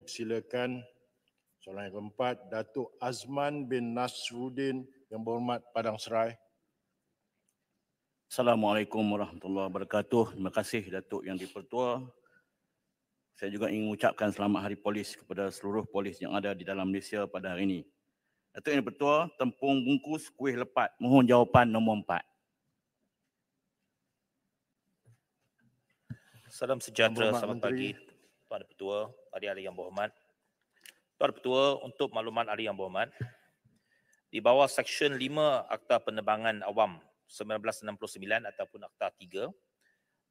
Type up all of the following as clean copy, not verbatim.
Silakan soalan yang keempat, Datuk Azman bin Nasruddin Yang Berhormat Padang Serai. Assalamualaikum warahmatullahi wabarakatuh. Terima kasih Datuk Yang di-Pertua. Saya juga ingin mengucapkan selamat Hari Polis kepada seluruh polis yang ada di dalam Malaysia pada hari ini. Datuk Yang di-Pertua, tempung bungkus kuih lepat. Mohon jawapan nombor 4. Salam sejahtera, selamat pagi Tuan Pertua, ahli-ahli yang berhormat. Tuan Pertua, untuk makluman ahli yang berhormat, di bawah Seksyen 5 Akta Penerbangan Awam 1969 ataupun Akta 3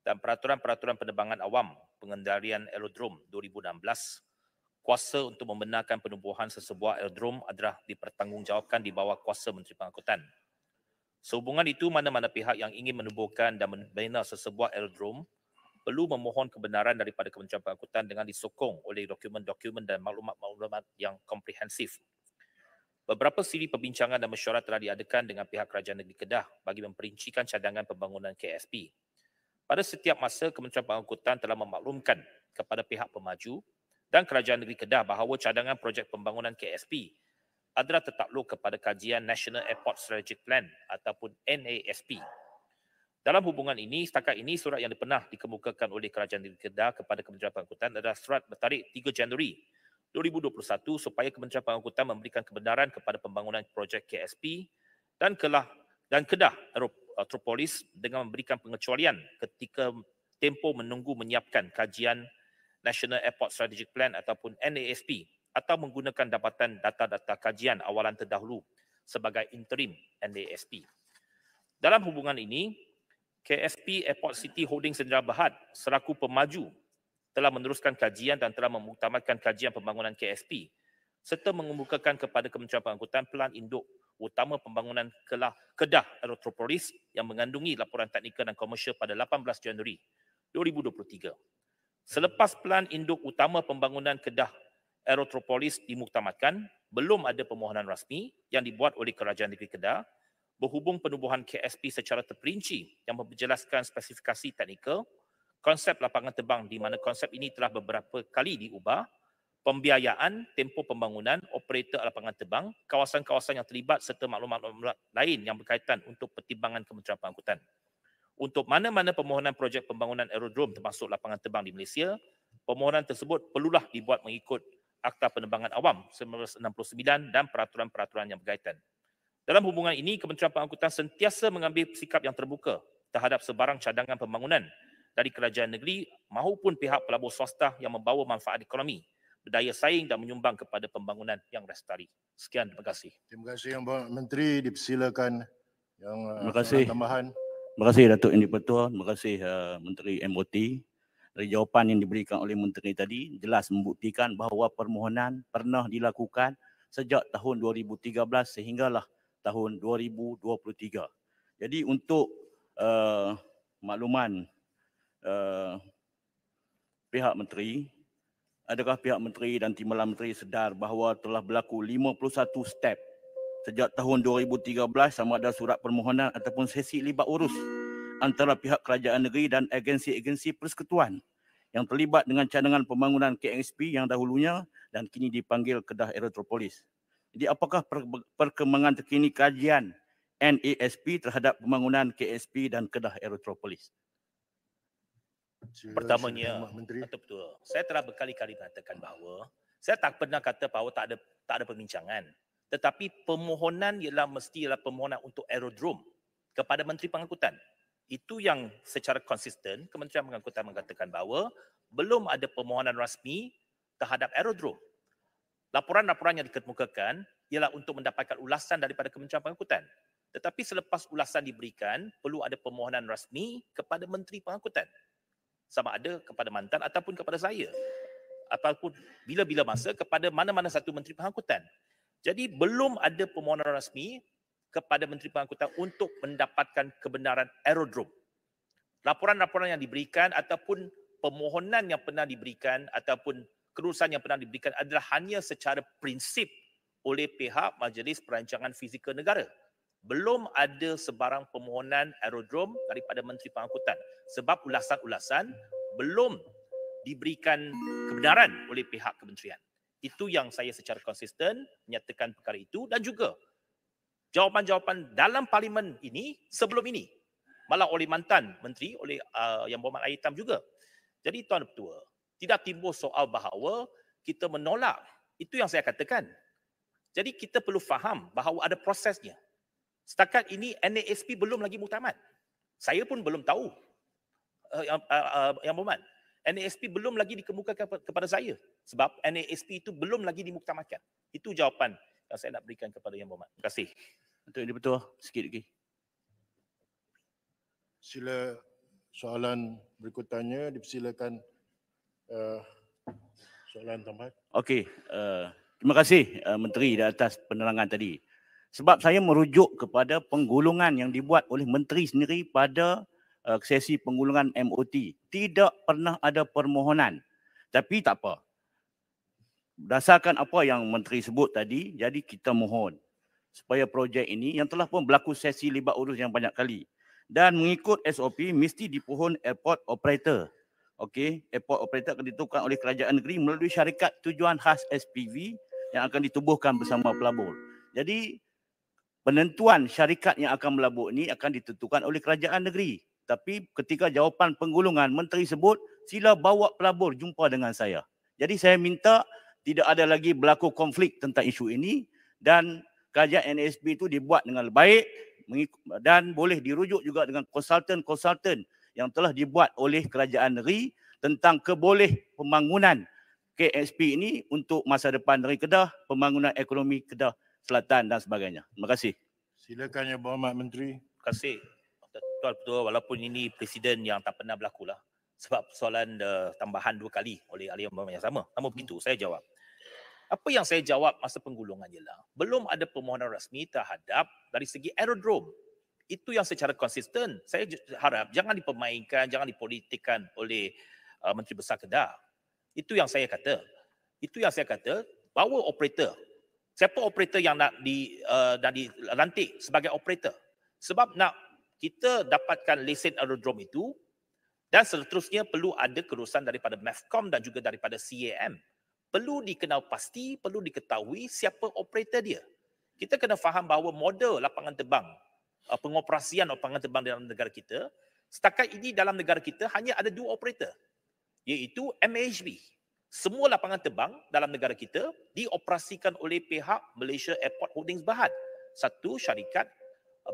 dan Peraturan-Peraturan Penerbangan Awam Pengendalian Aerodrom 2016, kuasa untuk membenarkan penubuhan sesebuah aerodrom adalah dipertanggungjawabkan di bawah kuasa Menteri Pengangkutan. Sehubungan itu, mana-mana pihak yang ingin menubuhkan dan membina sesebuah aerodrom perlu memohon kebenaran daripada Kementerian Pengangkutan dengan disokong oleh dokumen-dokumen dan maklumat-maklumat yang komprehensif. Beberapa siri perbincangan dan mesyuarat telah diadakan dengan pihak Kerajaan Negeri Kedah bagi memperincikan cadangan pembangunan KSP. Pada setiap masa, Kementerian Pengangkutan telah memaklumkan kepada pihak pemaju dan Kerajaan Negeri Kedah bahawa cadangan projek pembangunan KSP adalah tertakluk kepada kajian National Airport Strategic Plan ataupun NASP. Dalam hubungan ini, setakat ini surat yang pernah dikemukakan oleh Kerajaan Negeri Kedah kepada Kementerian Pengangkutan adalah surat bertarikh 3 Januari 2021 supaya Kementerian Pengangkutan memberikan kebenaran kepada pembangunan projek KSP dan Kedah Aerotropolis dengan memberikan pengecualian ketika tempoh menunggu menyiapkan kajian National Airport Strategic Plan ataupun NASP atau menggunakan dapatan data-data kajian awalan terdahulu sebagai interim NASP. Dalam hubungan ini, KSP Airport City Holding Sdn Bhd selaku pemaju telah meneruskan kajian dan telah memuktamadkan kajian pembangunan KSP serta mengemukakan kepada Kementerian Pengangkutan pelan induk utama pembangunan Kedah Aerotropolis yang mengandungi laporan teknikal dan komersial pada 18 Januari 2023. Selepas pelan induk utama pembangunan Kedah Aerotropolis dimuktamadkan, belum ada permohonan rasmi yang dibuat oleh Kerajaan Negeri Kedah berhubung penubuhan KSP secara terperinci yang menjelaskan spesifikasi teknikal, konsep lapangan terbang di mana konsep ini telah beberapa kali diubah, pembiayaan, tempoh pembangunan, operator lapangan terbang, kawasan-kawasan yang terlibat serta maklumat-maklumat lain yang berkaitan untuk pertimbangan Kementerian Pengangkutan. Untuk mana-mana permohonan projek pembangunan aerodrom termasuk lapangan terbang di Malaysia, permohonan tersebut perlulah dibuat mengikut Akta Penerbangan Awam 1969 dan peraturan-peraturan yang berkaitan. Dalam hubungan ini, Kementerian Pengangkutan sentiasa mengambil sikap yang terbuka terhadap sebarang cadangan pembangunan dari kerajaan negeri maupun pihak pelabur swasta yang membawa manfaat ekonomi, berdaya saing dan menyumbang kepada pembangunan yang lestari. Sekian, terima kasih. Terima kasih Yang Berhormat Menteri, dipersilakan yang Terima kasih. tambahan. Terima kasih Datuk Yang di-Pertua. Terima kasih Menteri MOT. Dari jawapan yang diberikan oleh Menteri tadi, jelas membuktikan bahawa permohonan pernah dilakukan sejak tahun 2013 sehinggalah tahun 2023. Jadi untuk makluman pihak menteri, adakah pihak menteri dan timbalan menteri sedar bahawa telah berlaku 51 step sejak tahun 2013 sama ada surat permohonan ataupun sesi libat urus antara pihak kerajaan negeri dan agensi-agensi persekutuan yang terlibat dengan cadangan pembangunan KSP yang dahulunya dan kini dipanggil Kedah Aerotropolis. Jadi apakah perkembangan terkini kajian NASP terhadap pembangunan KSP dan Kedah Aerotropolis? Pertamanya, betul. Saya telah berkali-kali mengatakan bahawa saya tak pernah kata bahawa tak ada perbincangan. Tetapi permohonan mestilah permohonan untuk aerodrom kepada Menteri Pengangkutan. Itu yang secara konsisten Kementerian Pengangkutan mengatakan bahawa belum ada permohonan rasmi terhadap aerodrom. Laporan-laporan yang dikemukakan ialah untuk mendapatkan ulasan daripada Kementerian Pengangkutan. Tetapi selepas ulasan diberikan, perlu ada permohonan rasmi kepada Menteri Pengangkutan. Sama ada kepada mantan ataupun kepada saya. Ataupun bila-bila masa kepada mana-mana satu Menteri Pengangkutan. Jadi belum ada permohonan rasmi kepada Menteri Pengangkutan untuk mendapatkan kebenaran aerodrom. Laporan-laporan yang diberikan ataupun permohonan yang pernah diberikan ataupun kelulusan yang pernah diberikan adalah hanya secara prinsip oleh pihak Majlis Perancangan Fizikal Negara. Belum ada sebarang permohonan aerodrom daripada Menteri Pengangkutan sebab ulasan-ulasan belum diberikan kebenaran oleh pihak kementerian. Itu yang saya secara konsisten menyatakan perkara itu, dan juga jawapan-jawapan dalam parlimen ini sebelum ini, malah oleh mantan menteri, oleh Yang Berhormat Ayer Hitam juga. Jadi Tuan Ketua, tidak timbul soal bahawa kita menolak. Itu yang saya katakan. Jadi kita perlu faham bahawa ada prosesnya. Setakat ini NASP belum lagi muktamad. Saya pun belum tahu. Yang Berhormat, NASP belum lagi dikemukakan kepada saya sebab NASP itu belum lagi dimuktamadkan. Itu jawapan yang saya nak berikan kepada Yang Berhormat. Terima kasih. Untuk ini betul sikit lagi. Sila soalan berikutannya dipersilakan soalan tambahan. Okey, terima kasih Menteri di atas penerangan tadi. Sebab saya merujuk kepada penggulungan yang dibuat oleh Menteri sendiri pada sesi penggulungan MOT. Tidak pernah ada permohonan. Tapi tak apa. Berdasarkan apa yang Menteri sebut tadi, jadi kita mohon supaya projek ini yang telah pun berlaku sesi libat urus yang banyak kali dan mengikut SOP mesti dipohon airport operator. Okey, airport operator akan ditentukan oleh kerajaan negeri melalui syarikat tujuan khas SPV yang akan ditubuhkan bersama pelabur. Jadi penentuan syarikat yang akan melabur ini akan ditentukan oleh kerajaan negeri. Tapi ketika jawapan penggulungan Menteri sebut, sila bawa pelabur jumpa dengan saya. Jadi saya minta tidak ada lagi berlaku konflik tentang isu ini dan kajian NASP itu dibuat dengan baik dan boleh dirujuk juga dengan konsultan-konsultan yang telah dibuat oleh kerajaan negeri tentang keboleh pembangunan KSP ini untuk masa depan negeri Kedah, pembangunan ekonomi Kedah Selatan dan sebagainya. Terima kasih. Silakan Yang Berhormat Menteri. Terima kasih. Tuan Ketua, walaupun ini presiden yang tak pernah berlaku lah. Sebab soalan tambahan 2 kali oleh ahli yang sama. Namun begitu, saya jawab. Apa yang saya jawab masa penggulungan ialah belum ada permohonan rasmi terhadap dari segi aerodrom. Itu yang secara konsisten saya harap jangan dipermainkan, jangan dipolitikkan oleh Menteri Besar Kedah. Itu yang saya kata. Itu yang saya kata, bawa operator. Siapa operator yang nak dilantik sebagai operator? Sebab nak kita dapatkan lesen aerodrom itu dan seterusnya perlu ada kerusan daripada MEFCOM dan juga daripada CAM. Perlu dikenal pasti, perlu diketahui siapa operator dia. Kita kena faham bahawa model lapangan terbang, pengoperasian lapangan terbang dalam negara kita, setakat ini dalam negara kita hanya ada 2 operator, iaitu MAHB. Semua lapangan terbang dalam negara kita dioperasikan oleh pihak Malaysia Airport Holdings Berhad. Satu syarikat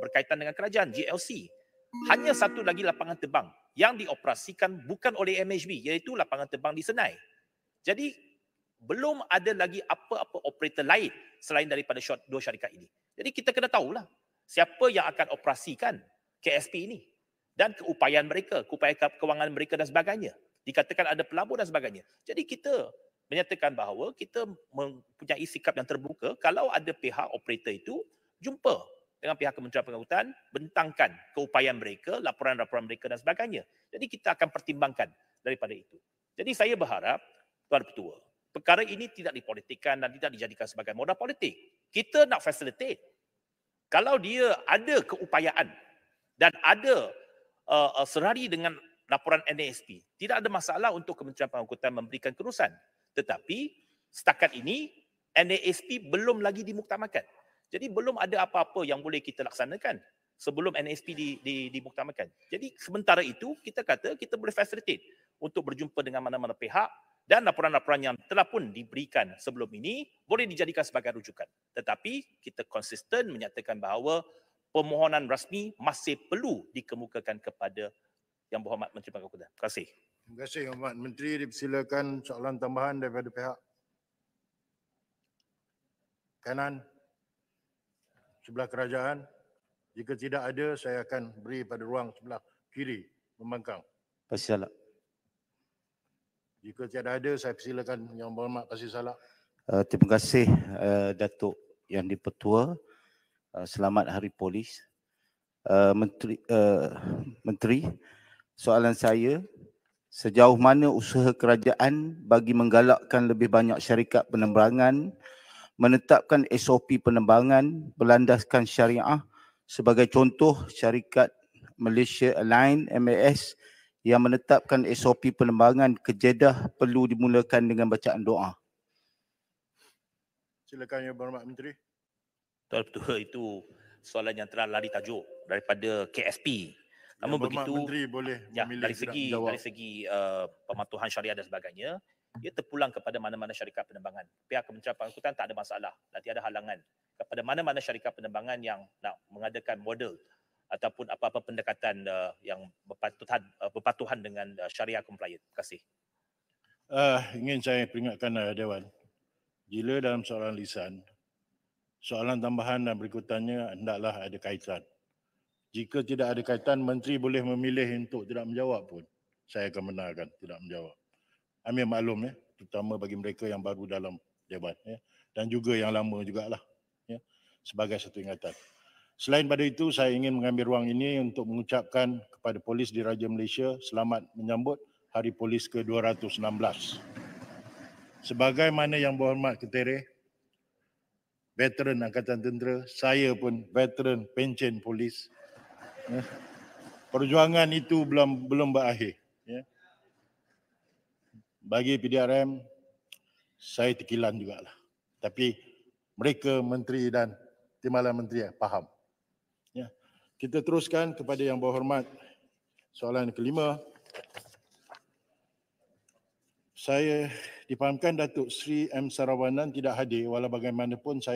berkaitan dengan kerajaan, GLC. Hanya satu lagi lapangan terbang yang dioperasikan bukan oleh MAHB, iaitu lapangan terbang di Senai. Jadi, belum ada lagi apa-apa operator lain selain daripada 2 syarikat ini. Jadi kita kena tahulah siapa yang akan operasikan KSP ini dan keupayaan mereka, keupayaan kewangan mereka dan sebagainya. Dikatakan ada pelabur dan sebagainya. Jadi kita menyatakan bahawa kita mempunyai sikap yang terbuka kalau ada pihak operator itu jumpa dengan pihak Kementerian Pengangkutan, bentangkan keupayaan mereka, laporan-laporan mereka dan sebagainya. Jadi kita akan pertimbangkan daripada itu. Jadi saya berharap, Tuan Ketua, perkara ini tidak dipolitikkan dan tidak dijadikan sebagai modal politik. Kita nak facilitate. Kalau dia ada keupayaan dan ada serari dengan laporan NASP, tidak ada masalah untuk Kementerian Pengangkutan memberikan kerusan. Tetapi setakat ini NASP belum lagi dimuktamadkan. Jadi belum ada apa-apa yang boleh kita laksanakan sebelum NASP dimuktamadkan. Jadi sementara itu kita kata kita boleh facilitate untuk berjumpa dengan mana-mana pihak dan laporan-laporan yang telah pun diberikan sebelum ini boleh dijadikan sebagai rujukan. Tetapi kita konsisten menyatakan bahawa permohonan rasmi masih perlu dikemukakan kepada Yang Berhormat Menteri Pengangkutan. Terima kasih. Terima kasih Yang Berhormat Menteri. Dipersilakan soalan tambahan daripada pihak kanan sebelah kerajaan. Jika tidak ada, saya akan beri pada ruang sebelah kiri membangkang. Kasih salak. Jika tiada ada, saya persilakan Yang Berhormat kasih salak. Terima kasih Datuk Yang di-Pertua. Selamat Hari Polis. Menteri, soalan saya, sejauh mana usaha kerajaan bagi menggalakkan lebih banyak syarikat penerbangan menetapkan SOP penerbangan berlandaskan syariah, sebagai contoh syarikat Malaysia Airlines MAS yang menetapkan SOP penerbangan ke Jeddah perlu dimulakan dengan bacaan doa. Silakan Yang Berhormat Menteri. Tuan Ketua, itu soalan yang telah lari tajuk daripada KSP. Namun Yang Berhormat begitu, Menteri boleh ya, memilih dari tidak segi menjawab. pematuhan syariah dan sebagainya, ia terpulang kepada mana-mana syarikat penerbangan. Pihak Kementerian Pengangkutan tak ada masalah, dan tiada halangan kepada mana-mana syarikat penerbangan yang nak mengadakan model ataupun apa-apa pendekatan yang berpatuhan dengan syariah compliant. Terima kasih. Ingin saya peringatkan Dewan, bila dalam soalan lisan, soalan tambahan dan berikutannya hendaklah ada kaitan. Jika tidak ada kaitan, Menteri boleh memilih untuk tidak menjawab pun. Saya akan benarkan tidak menjawab. Ambil maklum ya, terutama bagi mereka yang baru dalam Dewan ya, dan juga yang lama jugalah ya, sebagai satu ingatan. Selain pada itu, saya ingin mengambil ruang ini untuk mengucapkan kepada polis Diraja Malaysia selamat menyambut Hari Polis ke-216. Sebagaimana Yang Berhormat Ketereh, veteran Angkatan Tentera, saya pun veteran pencen polis. Ya. Perjuangan itu belum berakhir. Ya. Bagi PDRM, saya tekilan jugalah. Tapi mereka menteri dan timbalan menteri faham. Ya. Kita teruskan kepada Yang Berhormat soalan kelima. Saya difahamkan Datuk Seri M. Sarawanan tidak hadir, walau bagaimanapun saya